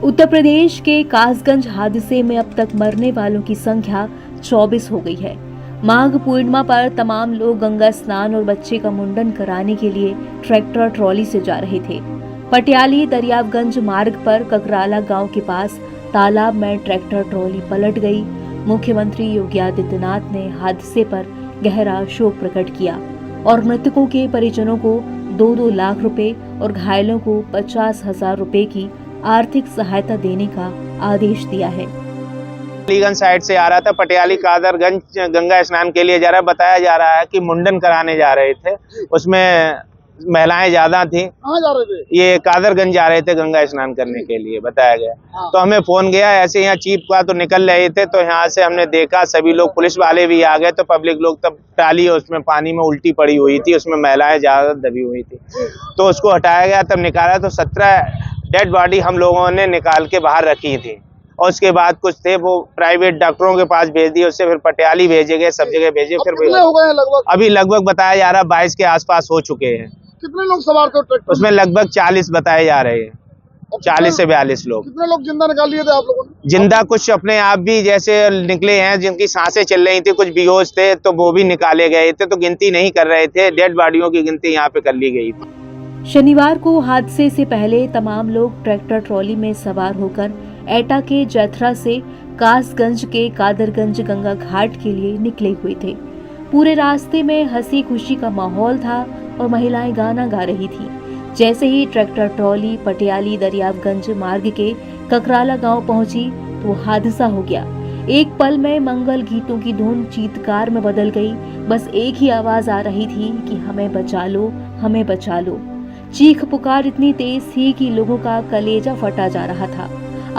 उत्तर प्रदेश के कासगंज हादसे में अब तक मरने वालों की संख्या 24 हो गई है। माघ पूर्णिमा पर तमाम लोग गंगा स्नान और बच्चे का मुंडन कराने के लिए ट्रैक्टर ट्रॉली से जा रहे थे। पटियाली दरियावगंज मार्ग पर ककराला गांव के पास तालाब में ट्रैक्टर ट्रॉली पलट गई। मुख्यमंत्री योगी आदित्यनाथ ने हादसे पर गहरा शोक प्रकट किया और मृतकों के परिजनों को 2-2 लाख रुपए और घायलों को 50,000 रुपए की आर्थिक सहायता देने का आदेश दिया है। अलीगंज साइड से आ रहा था, पटियाली कादरगंज गंगा स्नान के लिए जा रहा है। बताया जा रहा है कि मुंडन कराने जा रहे थे, उसमें महिलाएं ज्यादा थी। कहाँ जा रहे थे? ये कादरगंज जा रहे थे गंगा स्नान करने के लिए, बताया गया। तो हमें फोन गया, ऐसे यहाँ चीप का तो निकल रहे थे, तो यहाँ से हमने देखा सभी लोग, पुलिस वाले भी आ गए, तो पब्लिक लोग तब टाली उसमें पानी में उल्टी पड़ी हुई थी, उसमें महिलाएं ज्यादा दबी हुई थी, तो उसको हटाया गया। तब निकाला तो 17 डेड बॉडी हम लोगों ने निकाल के बाहर रखी थी, और उसके बाद कुछ थे वो प्राइवेट डॉक्टरों के पास भेज दिए, उससे फिर पटियाली भेजे गए, सब जगह भेजे। फिर हो गए लगभग? अभी लगभग बताया जा रहा 22 के आसपास हो चुके हैं। कितने लोग सवार थे ट्रैक्टर? उसमें लगभग 40 बताए जा रहे हैं, 40 से 42 लोग। कितने लोग जिंदा निकाल लिए थे आप लोगों ने? जिंदा कुछ अपने आप भी जैसे निकले हैं, जिनकी सांसें चल रही थी, कुछ बेहोश थे, तो वो भी निकाले गए थे, तो गिनती नहीं कर रहे थे, डेड बॉडियों की गिनती यहाँ पे कर ली गई थी। शनिवार को हादसे से पहले तमाम लोग ट्रैक्टर ट्रॉली में सवार होकर एटा के जथरा से कासगंज के कादरगंज गंगा घाट के लिए निकले हुए थे। पूरे रास्ते में हंसी खुशी का माहौल था और महिलाएं गाना गा रही थी। जैसे ही ट्रैक्टर ट्रॉली पटियाली दरियावगंज मार्ग के ककराला गांव पहुंची तो हादसा हो गया। एक पल में मंगल गीतों की धुन चीत्कार में बदल गई। बस एक ही आवाज आ रही थी कि हमें बचा लो, हमें बचा लो। चीख पुकार इतनी तेज थी कि लोगों का कलेजा फटा जा रहा था।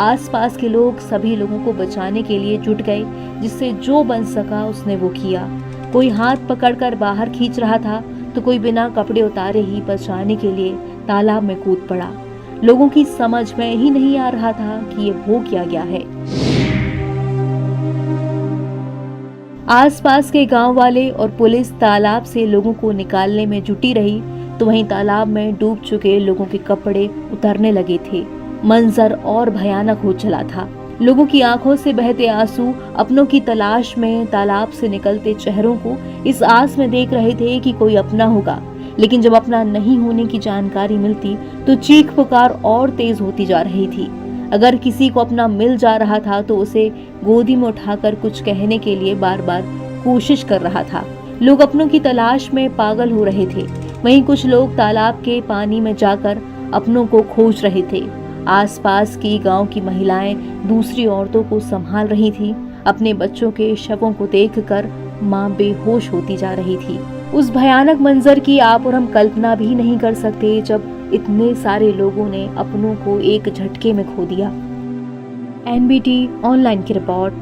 आसपास के लोग सभी लोगों को बचाने के लिए जुट गए, जिससे जो बन सका उसने वो किया। कोई हाथ पकड़कर बाहर खींच रहा था तो कोई बिना कपड़े उतारे ही बचाने के लिए तालाब में कूद पड़ा। लोगों की समझ में ही नहीं आ रहा था कि ये हो क्या गया है। आसपास के गांव वाले और पुलिस तालाब से लोगों को निकालने में जुटी रही, तो वहीं तालाब में डूब चुके लोगों के कपड़े उतरने लगे थे। मंजर और भयानक हो चला था। लोगों की आंखों से बहते आंसू अपनों की तलाश में तालाब से निकलते चेहरों को इस आस में देख रहे थे कि कोई अपना होगा। लेकिन जब अपना नहीं होने की जानकारी मिलती तो चीख पुकार और तेज होती जा रही थी। अगर किसी को अपना मिल जा रहा था तो उसे गोदी में उठाकर कुछ कहने के लिए बार बार कोशिश कर रहा था। लोग अपनों की तलाश में पागल हो रहे थे। वहीं कुछ लोग तालाब के पानी में जाकर अपनों को खोज रहे थे। आसपास की गांव की महिलाएं दूसरी औरतों को संभाल रही थी। अपने बच्चों के शवों को देखकर मां बेहोश होती जा रही थी। उस भयानक मंजर की आप और हम कल्पना भी नहीं कर सकते जब इतने सारे लोगों ने अपनों को एक झटके में खो दिया। NBT ऑनलाइन की रिपोर्ट।